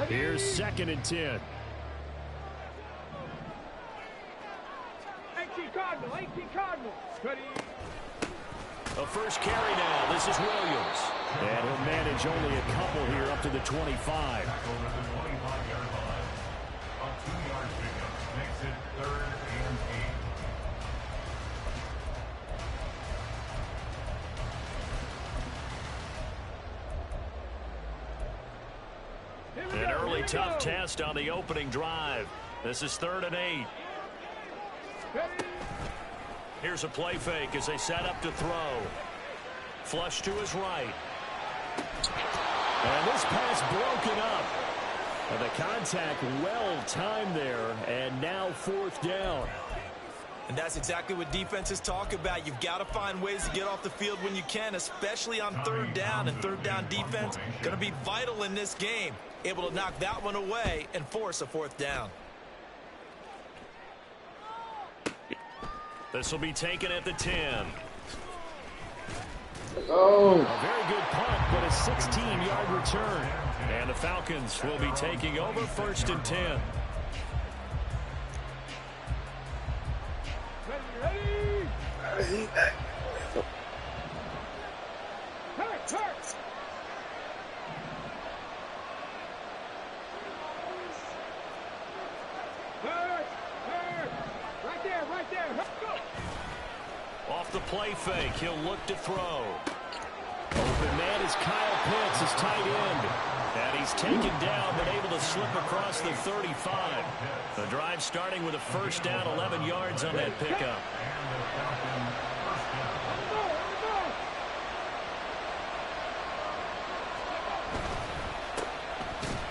Here's 2nd and 10. 18 Cardinal. A first carry now. This is Williams. And he'll manage only a couple here up to the 25. An early tough test on the opening drive. This is 3rd and 8. Here's a play fake as they set up to throw. Flush to his right. And this pass broken up. And the contact well timed there, and now 4th down. And that's exactly what defenses talk about. You've got to find ways to get off the field when you can, especially on 3rd down. And 3rd down defense going to be vital in this game. Able to knock that one away and force a 4th down. This will be taken at the 10. Oh. A very good punt, but a 16-yard return. And the Falcons will be taking over 1st and 10. Ready. Right there. Off the play fake, he'll look to throw. Open man is Kyle Pitts, his tight end. And he's taken down, but able to slip across the 35. The drive starting with a first down, 11 yards on that pickup.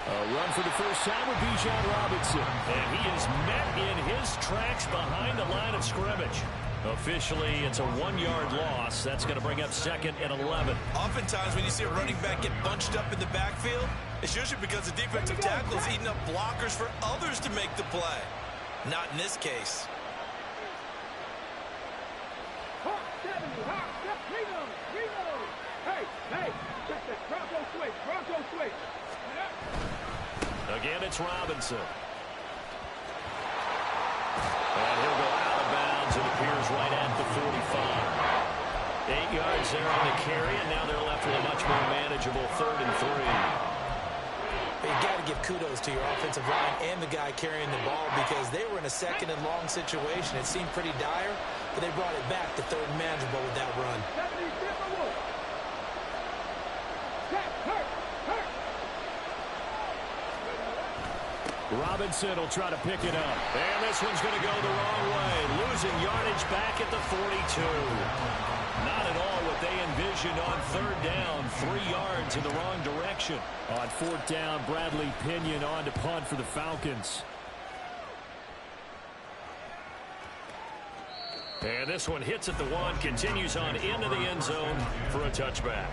A run for the first time with Bijan Robinson. And he is met in his tracks behind the line of scrimmage. Officially, it's a 1-yard loss. That's going to bring up 2nd and 11. Oftentimes when you see a running back get bunched up in the backfield, it's usually because the defensive tackle is eating up blockers for others to make the play. Not in this case. Hey, check that. Bronco switch. Again, it's Robinson. And he'll go out of bounds. It appears right at the 45. 8 yards there on the carry, and now they're left with a much more manageable 3rd and 3. You got to give kudos to your offensive line and the guy carrying the ball because they were in a 2nd and long situation. It seemed pretty dire, but they brought it back to 3rd and manageable with that run. Robinson will try to pick it up. And this one's going to go the wrong way. Losing yardage back at the 42. Not at all what they envisioned on 3rd down. 3 yards in the wrong direction. On 4th down, Bradley Pinion on to punt for the Falcons. And this one hits at the 1, continues on into the end zone for a touchback.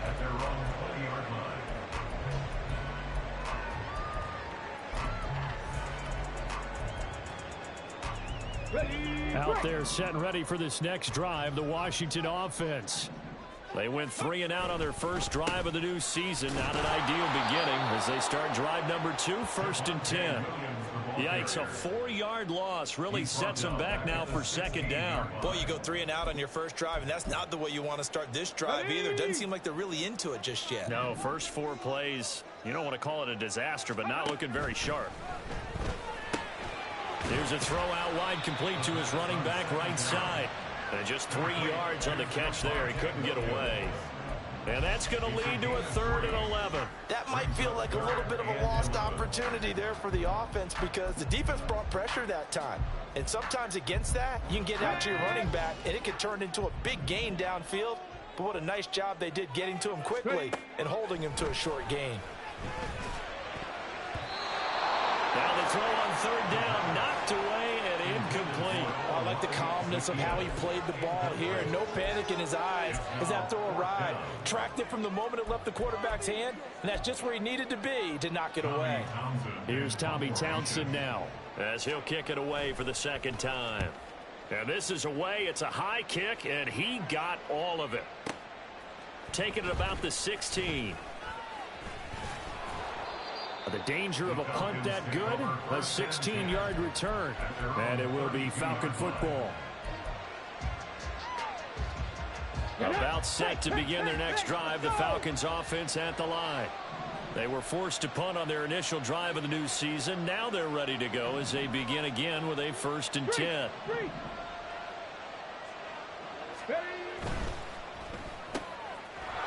Out there set and ready for this next drive, the Washington offense. They went 3 and out on their first drive of the new season. Not an ideal beginning as they start drive number 2, 1st and 10. Yikes, a 4-yard loss really sets them back now for 2nd down. Boy, you go 3 and out on your first drive, and that's not the way you want to start this drive either. Doesn't seem like they're really into it just yet. No, first 4 plays, you don't want to call it a disaster, but not looking very sharp. Here's a throw out wide, complete to his running back right side. And just 3 yards on the catch there. He couldn't get away. And that's going to lead to a 3rd and 11. That might feel like a little bit of a lost opportunity there for the offense because the defense brought pressure that time. And sometimes against that, you can get out to your running back, and it can turn into a big gain downfield. But what a nice job they did getting to him quickly and holding him to a short gain. Now the throw on 3rd down, knocked away and incomplete. I like the calmness of how he played the ball here. No panic in his eyes as that throw arrived. Tracked it from the moment it left the quarterback's hand, and that's just where he needed to be to knock it away. Here's Tommy Townsend now as he'll kick it away for the 2nd time. And this is away. It's a high kick, and he got all of it. Taking it about the 16. The danger of a punt that good, a 16-yard return. And it will be Falcon football. About set to begin their next drive, the Falcons offense at the line. They were forced to punt on their initial drive of the new season. Now they're ready to go as they begin again with a 1st and 10.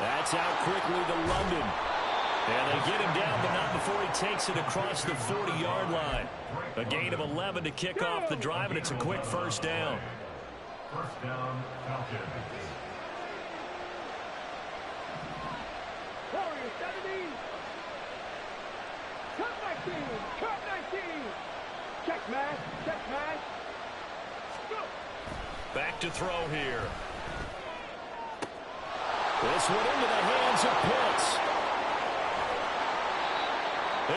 That's out quickly to London. And they get him down, but not before he takes it across the 40-yard line. A gain of 11 to kick off the drive, and it's a quick 1st down. First down, Falcons. Warriors 70. Cut 19. Cut 19. Check man. Check man. Go. Back to throw here. This one into the hands of Pitts.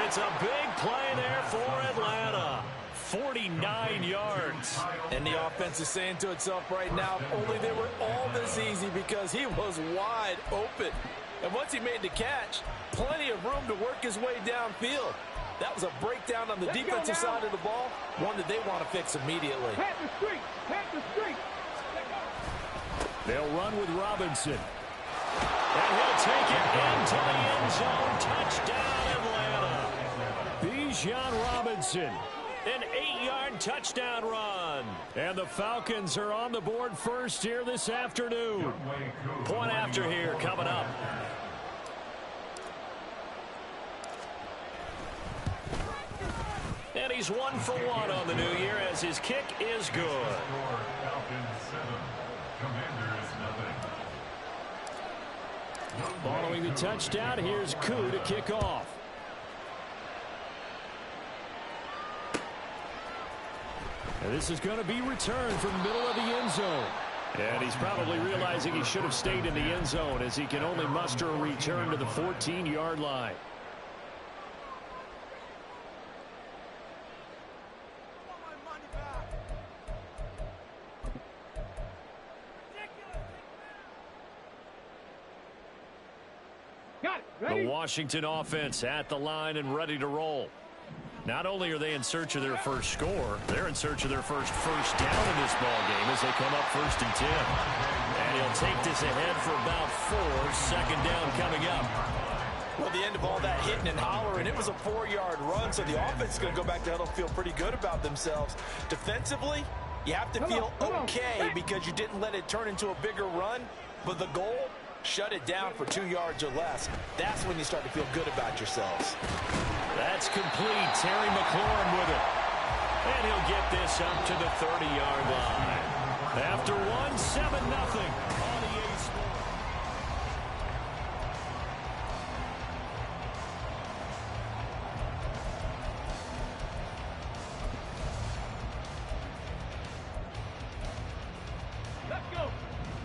It's a big play there for Atlanta. 49 yards. And the offense is saying to itself right now, if only they were all this easy, because he was wide open. And once he made the catch, plenty of room to work his way downfield. That was a breakdown on the defensive side of the ball, one that they want to fix immediately. Pat the street. Pat the street. They'll run with Robinson. And he'll take it into the end zone. Touchdown, Atlanta. Bijan Robinson. An 8-yard touchdown run. And the Falcons are on the board first here this afternoon. Point after here coming up. And he's 1 for 1 on the new year as his kick is good. Following the touchdown, here's Koo to kick off. And this is going to be returned from the middle of the end zone. And he's probably realizing he should have stayed in the end zone as he can only muster a return to the 14-yard line. Got it. Ready? The Washington offense at the line and ready to roll. Not only are they in search of their first score, they're in search of their first down in this ball game as they come up 1st and 10. And he'll take this ahead for about 4. 2nd down coming up. Well, the end of all that hitting and hollering, it was a 4-yard run, so the offense is going to go back to huddle and feel pretty good about themselves. Defensively, you have to feel okay because you didn't let it turn into a bigger run, but the goal, shut it down for 2 yards or less. That's when you start to feel good about yourselves. That's complete. Terry McLaurin with it. And he'll get this up to the 30-yard line. After 1, 7-0 on the A score. Let's go.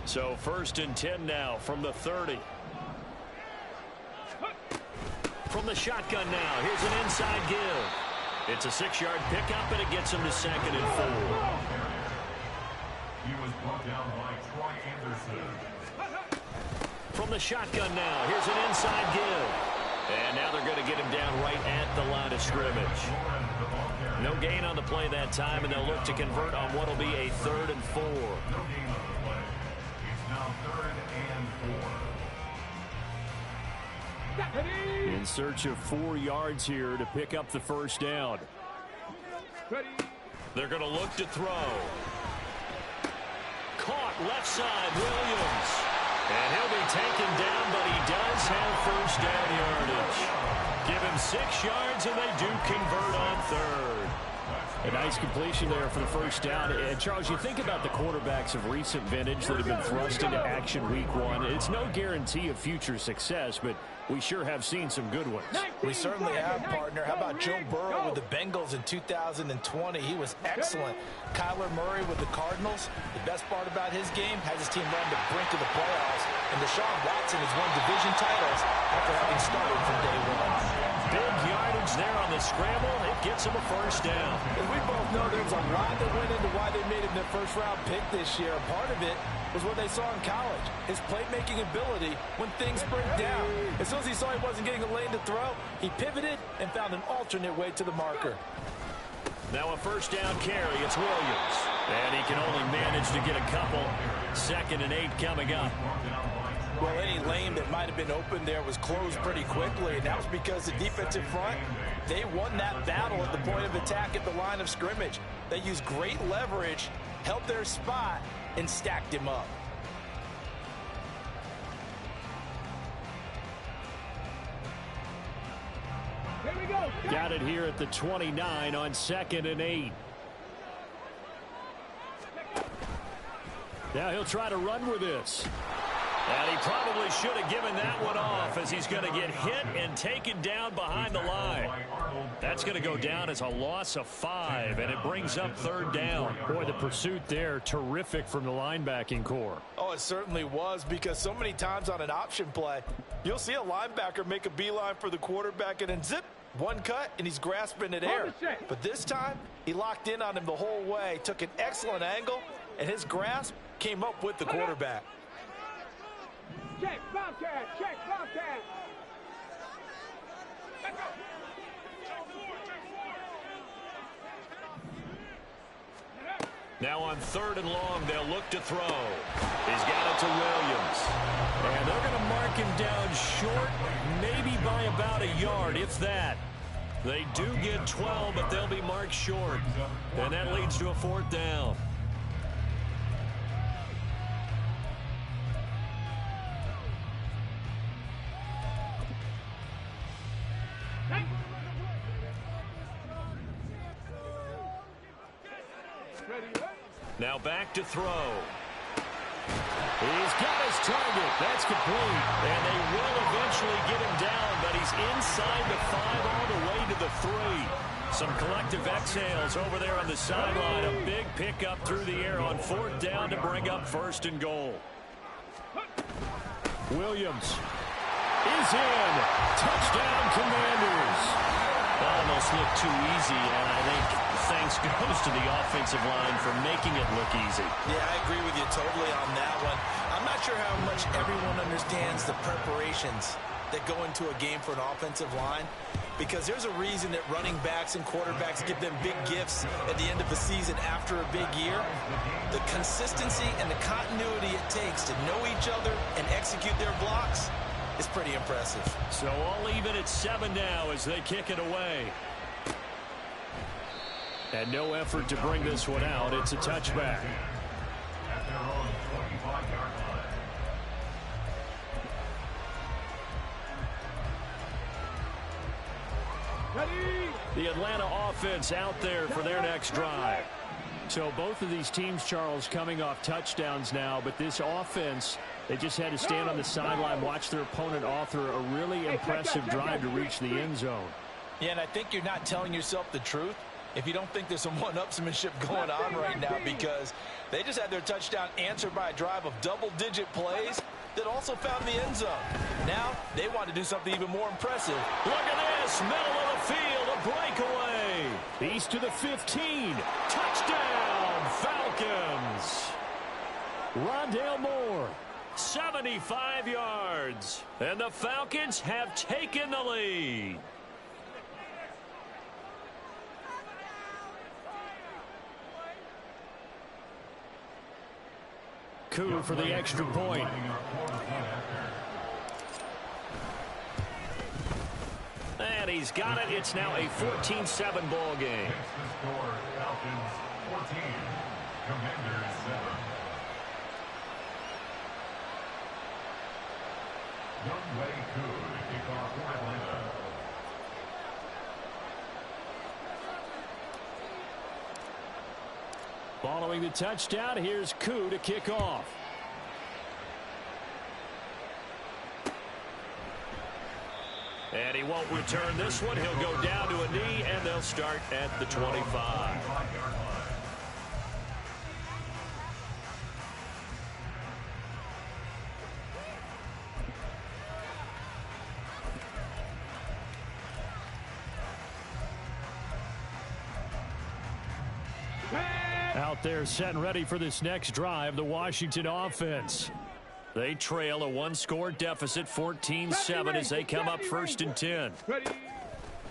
So 1st and 10 now from the 30. From the shotgun now. Here's an inside give. It's a 6-yard pickup, and it gets him to 2nd and 4. He was brought down by Troy Anderson. From the shotgun now. Here's an inside give. And now they're going to get him down right at the line of scrimmage. No gain on the play that time, and they'll look to convert on what will be a 3rd and 4. No gain on the play. It's now 3rd and 4. In search of 4 yards here to pick up the 1st down. Ready. They're going to look to throw. Caught left side, Williams. And he'll be taken down, but he does have 1st down yardage. Give him 6 yards, and they do convert on 3rd. A nice completion there for the 1st down. And Charles, you think about the quarterbacks of recent vintage that have been thrust into action week 1. It's no guarantee of future success, but we sure have seen some good ones. We certainly have, partner. How about Joe Burrow with the Bengals in 2020? He was excellent. Kyler Murray with the Cardinals. The best part about his game has his team run to the brink of the playoffs. And Deshaun Watson has won division titles after having started from day 1. big yardage there on the scramble. It gets him a first down. And we both know there's a lot that went into why they made him their first-round pick this year. Part of it was what they saw in college, his playmaking ability when things break down. As soon as he saw he wasn't getting a lane to throw, he pivoted and found an alternate way to the marker. Now a first down carry. It's Williams. And he can only manage to get a couple. 2nd and 8 coming up. Well, any lane that might have been open there was closed pretty quickly, and that was because the defensive front, they won that battle at the point of attack at the line of scrimmage. They used great leverage, held their spot, and stacked him up. Here we go. Got it here at the 29 on 2nd and 8. Now he'll try to run with this. And he probably should have given that one off, as he's going to get hit and taken down behind the line. That's going to go down as a loss of 5, and it brings up 3rd down. Boy, the pursuit there, terrific from the linebacking core. Oh, it certainly was, because so many times on an option play, you'll see a linebacker make a beeline for the quarterback and then zip, one cut, and he's grasping at air. But this time, he locked in on him the whole way, took an excellent angle, and his grasp came up with the quarterback. Check, Bobcat, check, Bobcat. Now on 3rd and long, they'll look to throw. He's got it to Williams. And they're going to mark him down short, maybe by about a yard, if that. They do get 12, but they'll be marked short. And that leads to a 4th down. Now back to throw. He's got his target. That's complete. And they will eventually get him down, but he's inside the 5 all the way to the 3. Some collective exhales over there on the sideline. A big pickup through the air on 4th down to bring up 1st and goal. Williams is in. Touchdown, Commanders. Almost looked too easy, and I think thanks goes to the offensive line for making it look easy. Yeah, I agree with you totally on that one. I'm not sure how much everyone understands the preparations that go into a game for an offensive line, because there's a reason that running backs and quarterbacks give them big gifts at the end of the season after a big year. The consistency and the continuity it takes to know each other and execute their blocks is pretty impressive. So all even at 7 now as they kick it away. And no effort to bring this one out. It's a touchback. At their own 25-yard line. Ready? The Atlanta offense out there for their next drive. So both of these teams, Charles, coming off touchdowns now, but this offense, they just had to stand on the sideline, watch their opponent author a really impressive drive to reach the end zone. Yeah, and I think you're not telling yourself the truth if you don't think there's some one-upsmanship going on right now, because they just had their touchdown answered by a drive of double-digit plays that also found the end zone. Now, they want to do something even more impressive. Look at this, middle of the field, a breakaway. East to the 15. Touchdown, Falcons. Rondale Moore, 75 yards. And the Falcons have taken the lead. Koo for the extra point. And he's got it. It's now a 14-7 ball game. It's the score, Falcons 14, Commanders 7. Younghoe Koo to kick off for Atlanta. Following the touchdown, here's Koo to kick off. And he won't return this one. He'll go down to a knee, and they'll start at the 25. there set and ready for this next drive, the Washington offense. They trail a one-score deficit, 14-7, as they come up 1st and 10.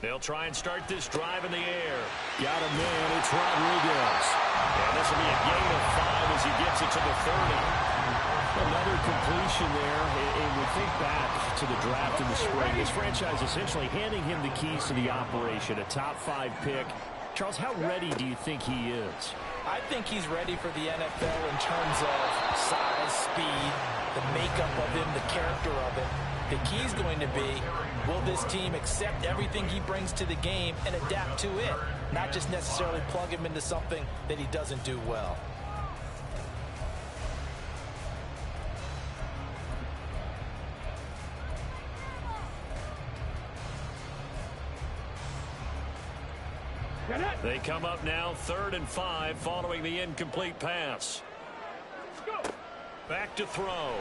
They'll try and start this drive in the air. Got a man, it's Rodriguez. And this will be a gain of 5 as he gets it to the 30. Another completion there, and we think back to the draft in the spring. This franchise essentially handing him the keys to the operation, a top 5 pick. Charles, how ready do you think he is? I think he's ready for the NFL in terms of size, speed, the makeup of him, the character of him. The key is going to be, will this team accept everything he brings to the game and adapt to it, not just necessarily plug him into something that he doesn't do well. They come up now 3rd and 5 following the incomplete pass. Back to throw.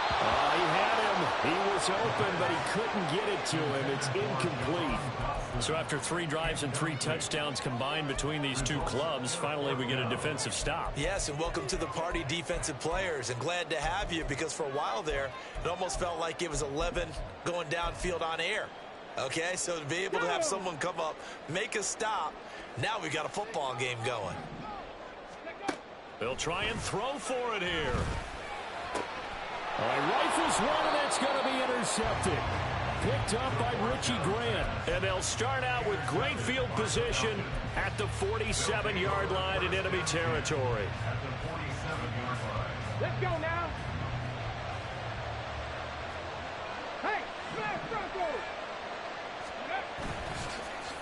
He had him. He was open, but he couldn't get it to him. It's incomplete. So after 3 drives and 3 touchdowns combined between these two clubs, finally we get a defensive stop. Yes, and welcome to the party, defensive players. And glad to have you, because for a while there, it almost felt like it was 11 going downfield on air. Okay, so to be able to have someone come up, make a stop, now we've got a football game going. They'll try and throw for it here. Rifles one, and that's going to be intercepted. Picked up by Richie Grant. And they'll start out with great field position at the 47-yard line in enemy territory. At the 47-yard line. Let's go now. Hey, smash Bronco.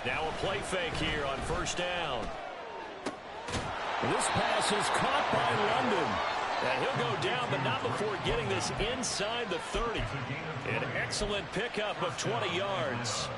Now a play fake here on 1st down. This pass is caught by London. And he'll go down, but not before getting this inside the 30. An excellent pickup of 20 yards.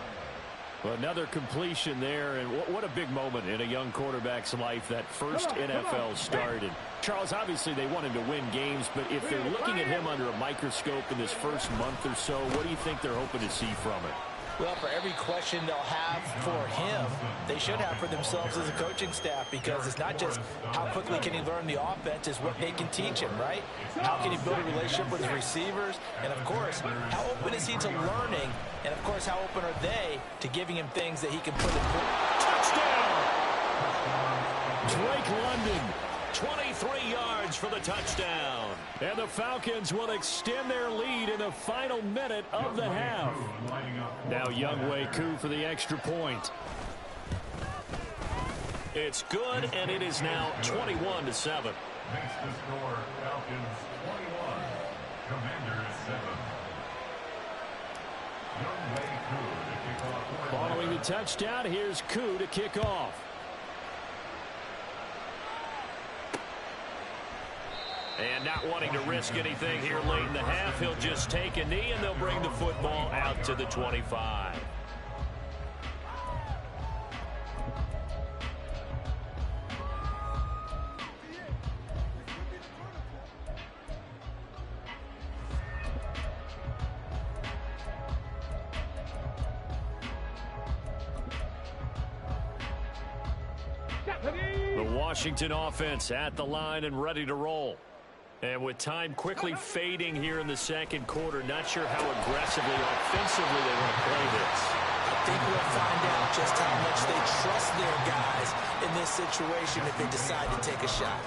Another completion there, and what a big moment in a young quarterback's life, that first NFL start. And Charles, obviously they want him to win games, but if they're looking at him under a microscope in this first month or so, what do you think they're hoping to see from it? Well, for every question they'll have for him, they should have for themselves as a coaching staff, because it's not just how quickly can he learn the offense, it's what they can teach him, right? How can he build a relationship with his receivers? And, of course, how open is he to learning? And, of course, how open are they to giving him things that he can put in play? Touchdown! Drake London, 23 yards for the touchdown. And the Falcons will extend their lead in the final minute of the half. Now Younghoe Koo for the extra point. It's good, and it is now 21-7. Makes the score Falcons 21, Commanders 7. Younghoe Koo to kick off. Following the touchdown, here's Koo to kick off. And not wanting to risk anything here late in the half, he'll just take a knee, and they'll bring the football out to the 25. The Washington offense at the line and ready to roll. And with time quickly fading here in the second quarter, not sure how aggressively or offensively they want to play this. I think we'll find out just how much they trust their guys in this situation if they decide to take a shot.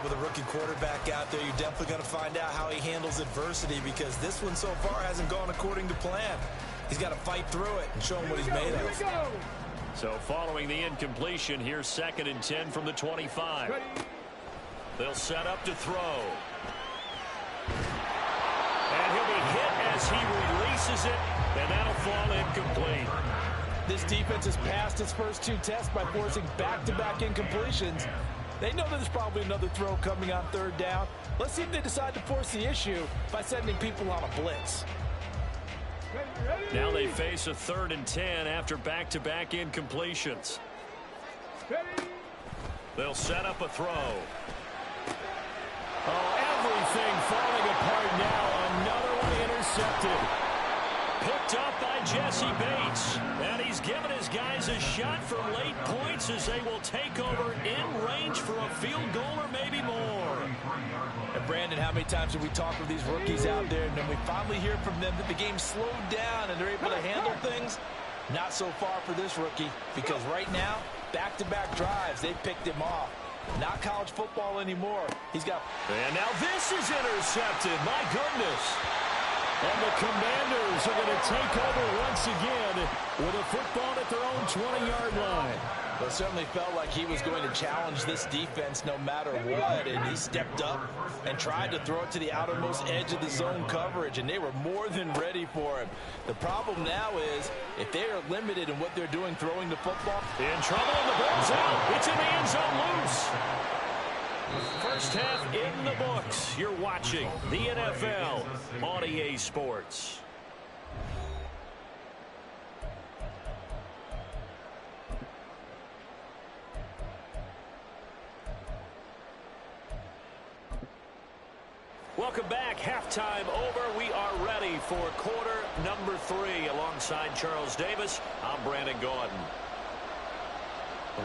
With a rookie quarterback out there, you're definitely going to find out how he handles adversity, because this one so far hasn't gone according to plan. He's got to fight through it and show him what he's made of. So following the incompletion, here's 2nd and 10 from the 25. They'll set up to throw. And he'll be hit as he releases it, and that'll fall incomplete. This defense has passed its first 2 tests by forcing back-to-back incompletions. They know there's probably another throw coming on 3rd down. Let's see if they decide to force the issue by sending people on a blitz. Now they face a 3rd and 10 after back-to-back incompletions. They'll set up a throw. Oh, everything falling apart now. Another one intercepted. Picked up by Jesse Bates. And he's given his guys a shot for late points as they will take over in range for a field goal or maybe more. And Brandon, how many times have we talked with these rookies out there, and then we finally hear from them that the game slowed down and they're able to handle things? Not so far for this rookie, because right now, back-to-back drives, they picked him off. Not college football anymore. He's got... And now this is intercepted. My goodness. And the Commanders are going to take over once again with a football at their own 20-yard line. Well, it certainly felt like he was going to challenge this defense no matter what, and he stepped up and tried to throw it to the outermost edge of the zone coverage, and they were more than ready for him. The problem now is, if they are limited in what they're doing throwing the football... In trouble, and the ball's out. It's in the end zone loose. First half in the books. You're watching the NFL on EA Sports. Welcome back. Halftime over. We are ready for quarter number 3. Alongside Charles Davis, I'm Brandon Gaudin.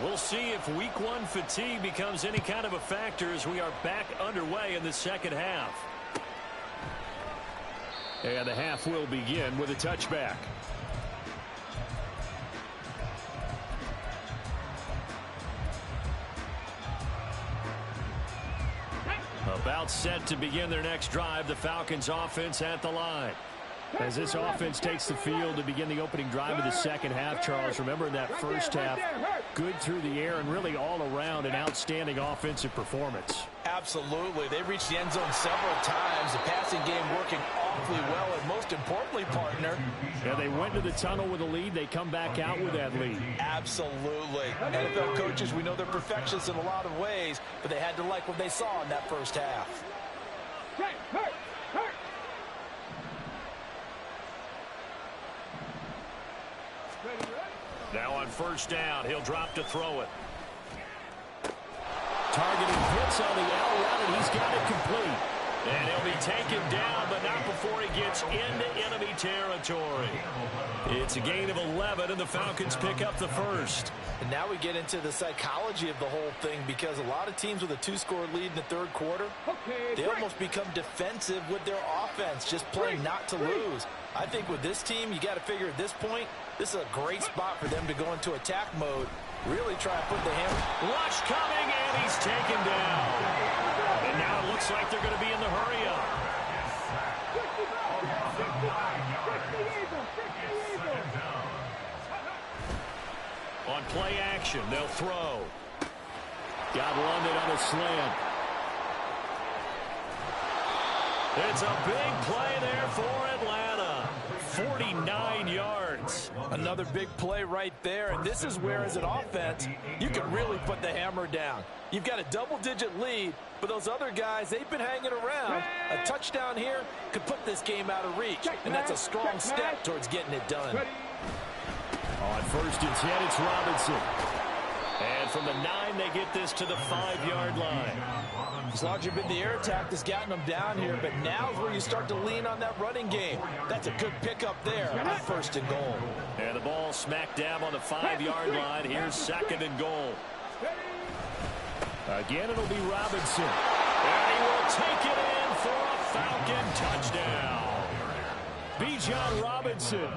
We'll see if week 1 fatigue becomes any kind of a factor as we are back underway in the second half. And the half will begin with a touchback. About set to begin their next drive, the Falcons offense at the line. As this offense takes the field to begin the opening drive of the second half, Charles, remember in that first half, good through the air and really all around an outstanding offensive performance. Absolutely. They reached the end zone several times. The passing game working awfully well, and most importantly, partner. Yeah, they went to the tunnel with a lead. They come back out with that lead. Absolutely. NFL coaches, we know they're perfectionists in a lot of ways, but they had to like what they saw in that first half. Now on first down, he'll drop to throw it. Targeting hits on the out route, and he's got it complete. And he'll be taken down, but not before he gets into enemy territory. It's a gain of 11, and the Falcons pick up the first. And now we get into the psychology of the whole thing, because a lot of teams with a 2-score lead in the third quarter, they almost become defensive with their offense, just playing not to lose. I think with this team, you got to figure at this point, this is a great spot for them to go into attack mode. Really try to put the hammer. Rush coming, and he's taken down. And now it looks like they're going to be in the hurry-up. On play action, they'll throw. Got London on a slant. It's a big play there for Atlanta. 49 yards. Another big play right there, and this is where, as an offense, you can really put the hammer down. You've got a double-digit lead, but those other guys, they've been hanging around. A touchdown here could put this game out of reach, and that's a strong step towards getting it done. On first and 10, it's Robinson. And from the 9, they get this to the 5-yard line. It's largely been the air attack that's gotten them down here, but now's where you start to lean on that running game. That's a good pickup there on first and goal. And the ball smack dab on the 5-yard line. Here's second and goal. Again, it'll be Robinson. And he will take it in for a Falcon touchdown. Bijan Robinson.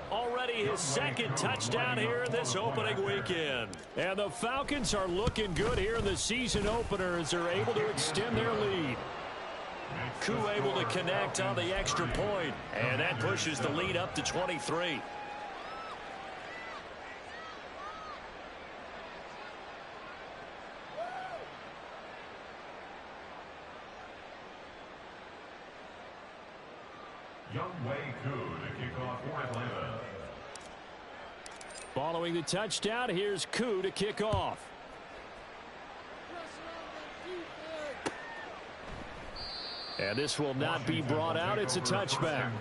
Already his second touchdown here in this opening weekend. And the Falcons are looking good here in the season opener as they're able to extend their lead. Koo able to connect on the extra point, and that pushes the lead up to 23. Younghoe Koo to kick off for Atlanta. Following the touchdown, here's Koo to kick off. And this will not be brought out. It's a touchback.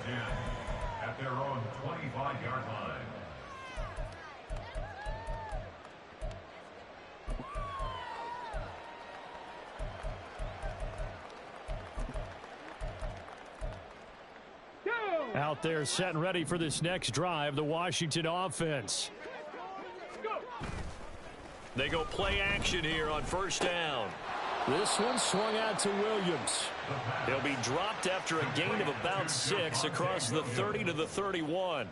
At their own 25-yard line. Out there set and ready for this next drive, the Washington offense. They go play action here on first down. This one swung out to Williams. He'll be dropped after a gain of about 6 across the 30 to the 31.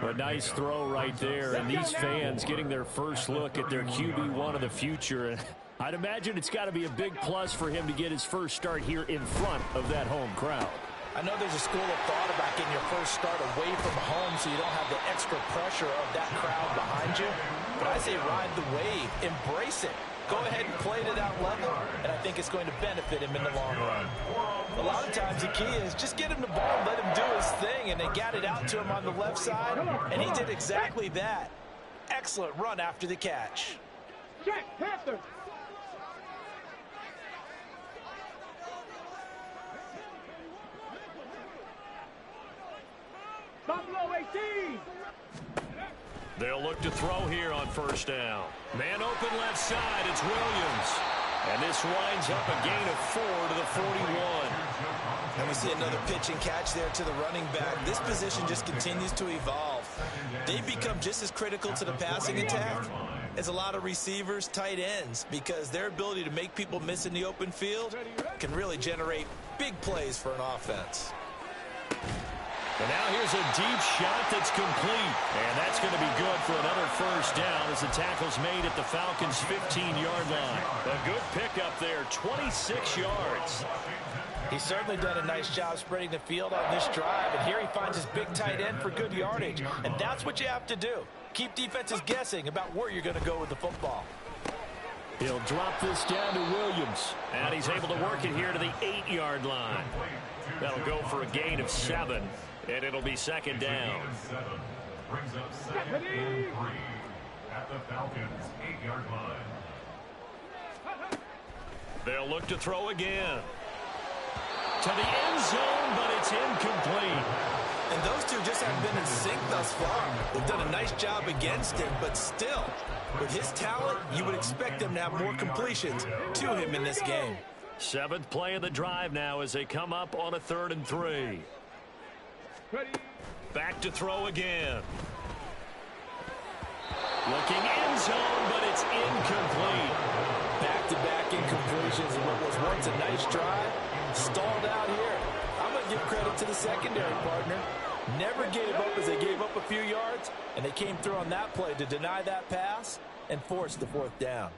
A nice throw right there, and these fans getting their first look at their QB1 of the future. I'd imagine it's got to be a big plus for him to get his first start here in front of that home crowd. I know there's a school of thought about getting your first start away from home so you don't have the extra pressure of that crowd behind you. But I say ride the wave, embrace it. Go ahead and play to that level, and I think it's going to benefit him in the long run. A lot of times the key is just get him the ball and let him do his thing, and they got it out to him on the left side, and he did exactly that. Excellent run after the catch. Check, Panther. Buffalo 18. They'll look to throw here on first down. Man open left side, it's Williams. And this winds up a gain of 4 to the 41. And we see another pitch and catch there to the running back. This position just continues to evolve. They become just as critical to the passing attack as a lot of receivers, tight ends, because their ability to make people miss in the open field can really generate big plays for an offense. And now here's a deep shot that's complete. And that's going to be good for another first down as the tackle's made at the Falcons' 15-yard line. A good pickup there, 26 yards. He's certainly done a nice job spreading the field on this drive. And here he finds his big tight end for good yardage. And that's what you have to do. Keep defenses guessing about where you're going to go with the football. He'll drop this down to Williams. And he's able to work it here to the 8-yard line. That'll go for a gain of 7. And it'll be second down. Brings up second and 3 at the Falcons' 8-yard line. They'll look to throw again. To the end zone, but it's incomplete. And those two just haven't been in sync thus far. They've done a nice job against him, but still, with his talent, you would expect them to have more completions to him in this game. 7th play of the drive now as they come up on a 3rd and 3. Back to throw again. Looking end zone, but it's incomplete. Back-to-back incompletions in what was once a nice drive. Stalled out here. I'm going to give credit to the secondary partner. Never gave up as they gave up a few yards, and they came through on that play to deny that pass and force the 4th down.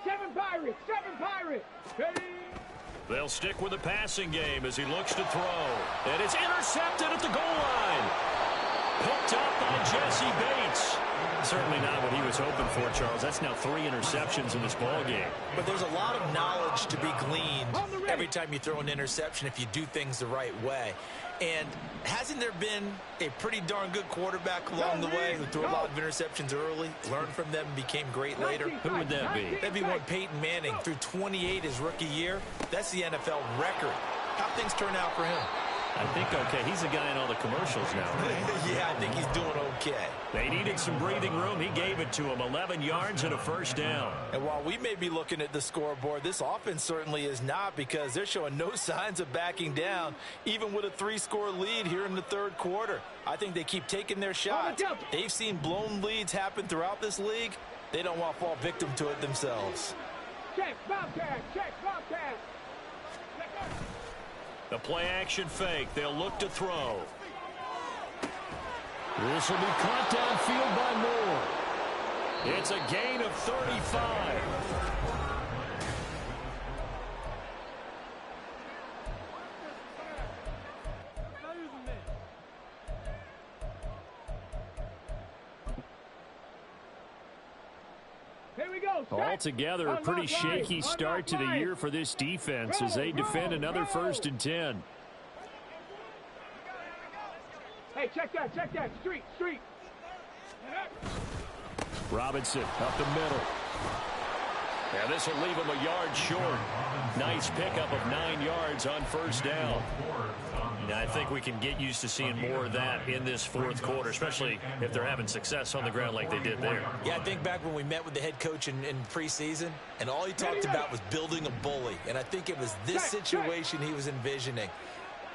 7 Pirates, 7 Pirates. Ready? They'll stick with the passing game as he looks to throw. And it's intercepted at the goal line. Picked up by Jesse Bates. Certainly not what he was hoping for, Charles. That's now 3 interceptions in this ball game. But there's a lot of knowledge to be gleaned every time you throw an interception if you do things the right way. And hasn't there been a pretty darn good quarterback along the way who threw a lot of interceptions early, learned from them, and became great later? Who would that be? That'd be one Peyton Manning. Threw 28 his rookie year. That's the NFL record. How things turn out for him? I think okay. He's the guy in all the commercials now, right? Yeah, I think he's doing okay. They needed some breathing room. He gave it to him. 11 yards and a first down. And while we may be looking at the scoreboard, this offense certainly is not, because they're showing no signs of backing down, even with a 3-score lead here in the 3rd quarter. I think they keep taking their shots. They've seen blown leads happen throughout this league. They don't want to fall victim to it themselves. Check, Bobcat, check, Bobcat. The play-action fake. They'll look to throw. This will be caught downfield by Moore. It's a gain of 35. Here we go. Altogether, a pretty shaky start to the year for this defense as they defend another 1st and 10. Hey, check that, street. Robinson up the middle. And this will leave him a yard short. Nice pickup of 9 yards on first down. Now, I think we can get used to seeing more of that in this 4th quarter, especially if they're having success on the ground like they did there. Yeah, I think back when we met with the head coach in preseason, and all he talked about was building a bully. And I think it was this situation he was envisioning.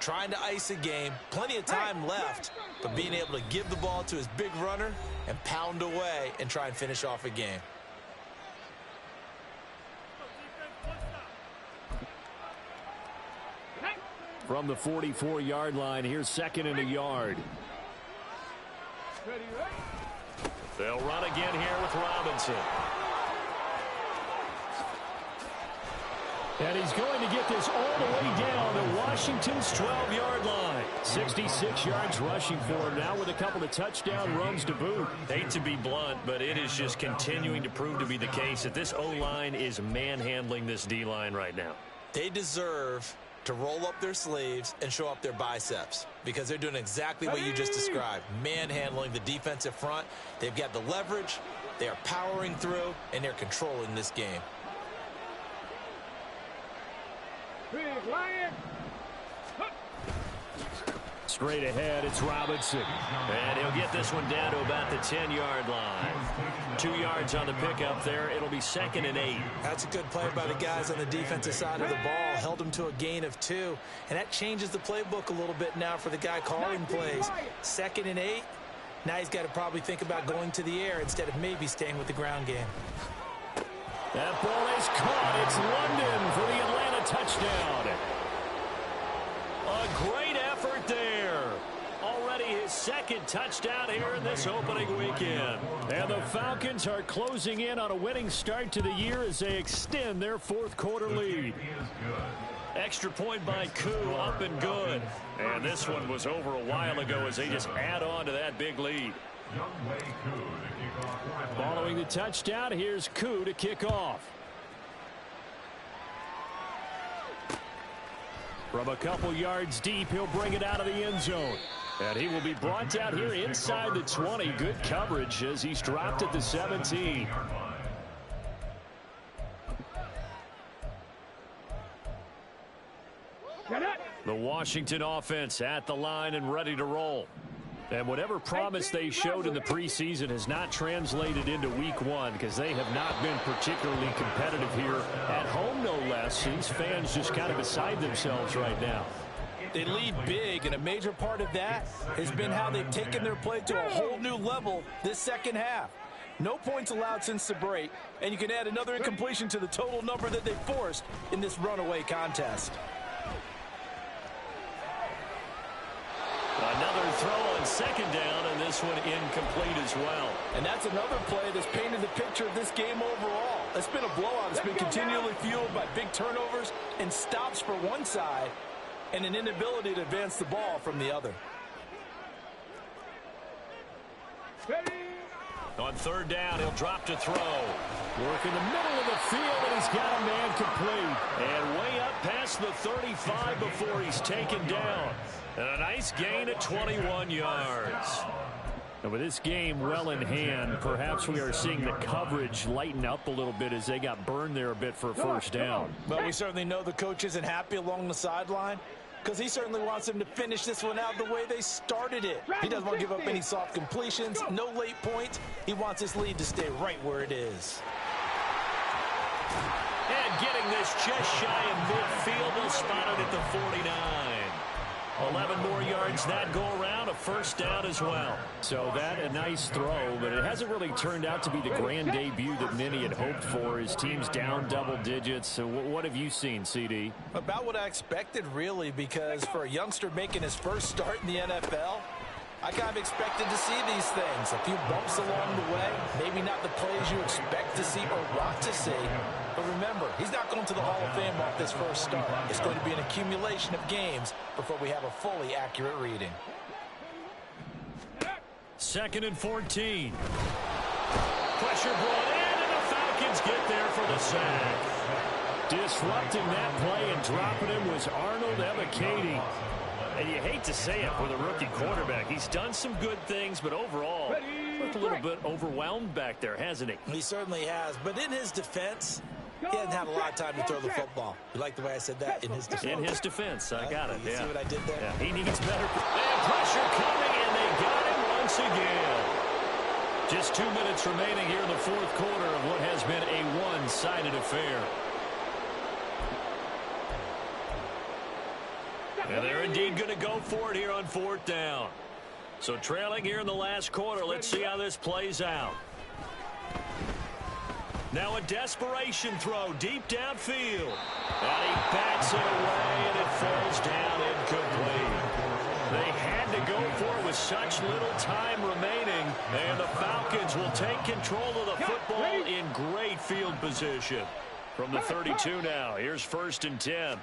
trying to ice a game, plenty of time left, but being able to give the ball to his big runner and pound away and try and finish off a game. From the 44-yard line, here's 2nd and a yard. They'll run again here with Robinson. And he's going to get this all the way down to Washington's 12-yard line. 66 yards rushing for him now with a couple of touchdown runs to boot. Hate to be blunt, but it is just continuing to prove to be the case that this O-line is manhandling this D-line right now. They deserve to roll up their sleeves and show up their biceps because they're doing exactly what you just described, manhandling the defensive front. They've got the leverage, they are powering through, and they're controlling this game. Big Lion. Straight ahead, it's Robinson. And he'll get this one down to about the 10-yard line. 2 yards on the pickup there. It'll be 2nd and 8. That's a good play by the guys on the defensive side of the ball. Held them to a gain of 2. And that changes the playbook a little bit now for the guy calling plays. 2nd and 8. Now he's got to probably think about going to the air instead of maybe staying with the ground game. That ball is caught. It's London for the Atlanta touchdown. A great effort there. Already his 2nd touchdown here in this opening weekend. And the Falcons are closing in on a winning start to the year as they extend their 4th quarter lead. Extra point by Koo, up and good. And this one was over a while ago as they just add on to that big lead. Following the touchdown, here's Koo to kick off. From a couple yards deep, he'll bring it out of the end zone. And he will be brought out here inside the 20. Good coverage as he's dropped at the 17. The Washington offense at the line and ready to roll. And whatever promise they showed in the preseason has not translated into week 1 because they have not been particularly competitive here at home, no less. These fans just kind of beside themselves right now. They lead big, and a major part of that has been how they've taken their play to a whole new level this second half. No points allowed since the break, and you can add another incompletion to the total number that they forced in this runaway contest. Another throw on 2nd down, and this one incomplete as well. And that's another play that's painted the picture of this game overall. It's been a blowout. It's been continually fueled by big turnovers and stops for one side and an inability to advance the ball from the other. On 3rd down, he'll drop to throw. Work in the middle of the field, and he's got a man complete. And way up past the 35 before he's taken down. And a nice gain at 21 yards. And with this game well in hand, perhaps we are seeing the coverage lighten up a little bit as they got burned there a bit for a 1st down. But we certainly know the coach isn't happy along the sideline because he certainly wants them to finish this one out the way they started it. He doesn't want to give up any soft completions, no late points. He wants his lead to stay right where it is. And getting this just shy of midfield, they'll spot it at the 49. 11 more yards that go around, a 1st down as well. So that a nice throw, but it hasn't really turned out to be the grand debut that many had hoped for. His team's down double digits. So what have you seen, CD? About what I expected, really, because for a youngster making his first start in the NFL, I kind of expected to see these things. A few bumps along the way, maybe not the plays you expect to see or want to see. But remember, he's not going to the Hall of Fame off this first start. It's going to be an accumulation of games before we have a fully accurate reading. 2nd and 14. Pressure brought in, and the Falcons get there for the sack. Disrupting that play and dropping him was Arnold Ebiketie. And you hate to say it with a rookie quarterback. He's done some good things, but overall, looked a little bit overwhelmed back there, hasn't he? He certainly has. But in his defense, he hasn't had a lot of time to throw the football. You like the way I said that? In his defense. In his defense. I got it. You see what I did there? Yeah, he needs better. And pressure coming, and they got him once again. Just 2 minutes remaining here in the 4th quarter of what has been a one-sided affair. And they're indeed going to go for it here on 4th down. So trailing here in the last quarter. Let's see how this plays out. Now a desperation throw deep downfield. And he bats it away, and it falls down incomplete. They had to go for it with such little time remaining. And the Falcons will take control of the football in great field position. From the 32 now, here's 1st and 10.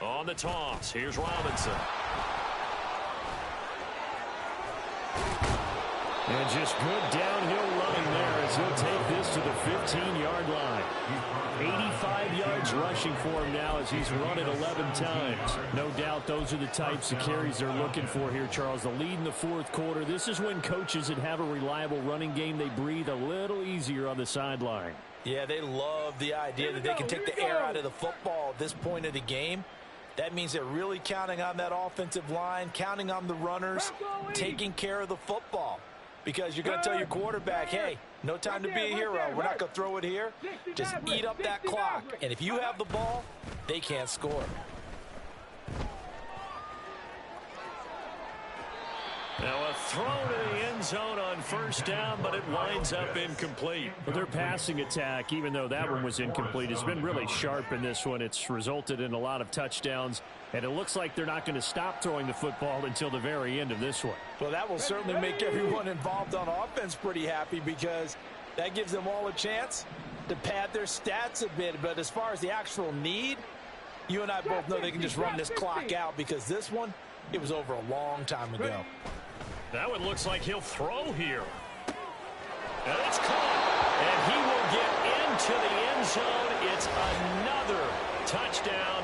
On the toss, here's Robinson. And just good downhill running there as he'll take this to the 15-yard line. 85 yards rushing for him now as he's run it 11 times. No doubt those are the types of carries they're looking for here, Charles. The lead in the 4th quarter. This is when coaches that have a reliable running game, they breathe a little easier on the sideline. Yeah, they love the idea that they can take the air out of the football at this point of the game. That means they're really counting on that offensive line, counting on the runners, taking care of the football. Because you're going to tell your quarterback, hey, no time to be a hero. We're not going to throw it here. Just eat up that clock. And if you have the ball, they can't score. Now a throw to the end zone on 1st down, but it winds up incomplete. But their passing attack, even though that one was incomplete, has been really sharp in this one. It's resulted in a lot of touchdowns, and it looks like they're not going to stop throwing the football until the very end of this one. Well, that will certainly make everyone involved on offense pretty happy because that gives them all a chance to pad their stats a bit. But as far as the actual need, you and I both know they can just run this clock out because this one, it was over a long time ago. That one looks like he'll throw here. And it's caught. And he will get into the end zone. It's another touchdown.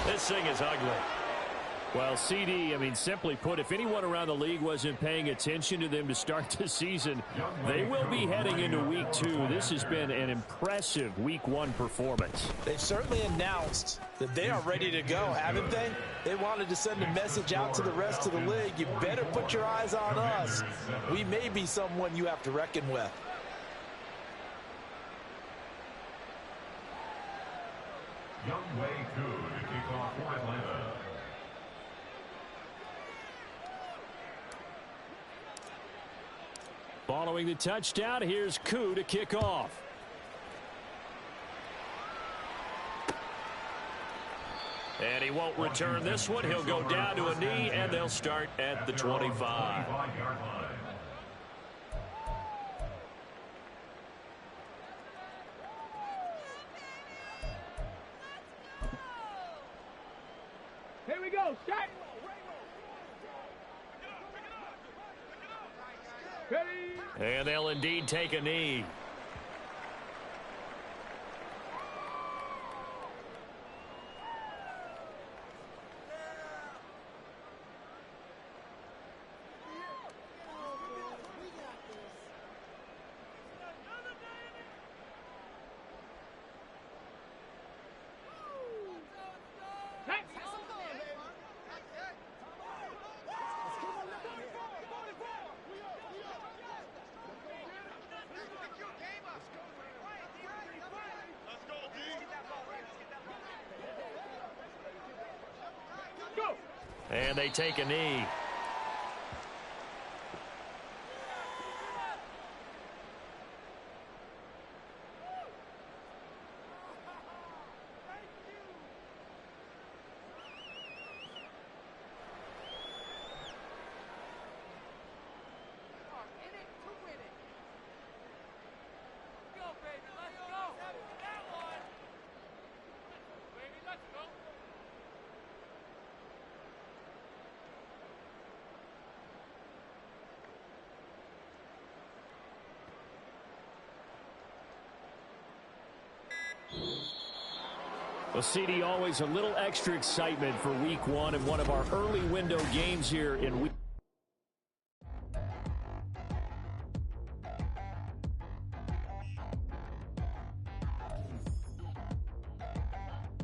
This thing is ugly. Well, CD, I mean, simply put, if anyone around the league wasn't paying attention to them to start the season, they will be heading into week 2. This has been an impressive week 1 performance. They've certainly announced that they are ready to go, haven't they? They wanted to send a message out to the rest of the league. You better put your eyes on us. We may be someone you have to reckon with. Younghoe Koo to kick off for Atlanta. Following the touchdown, here's Koo to kick off. And he won't return this one. He'll go down to a knee, and they'll start at the 25. Here we go. Start. Ready. And they'll indeed take a knee. And they take a knee. Well, CD, always a little extra excitement for week 1 and one of our early window games here in week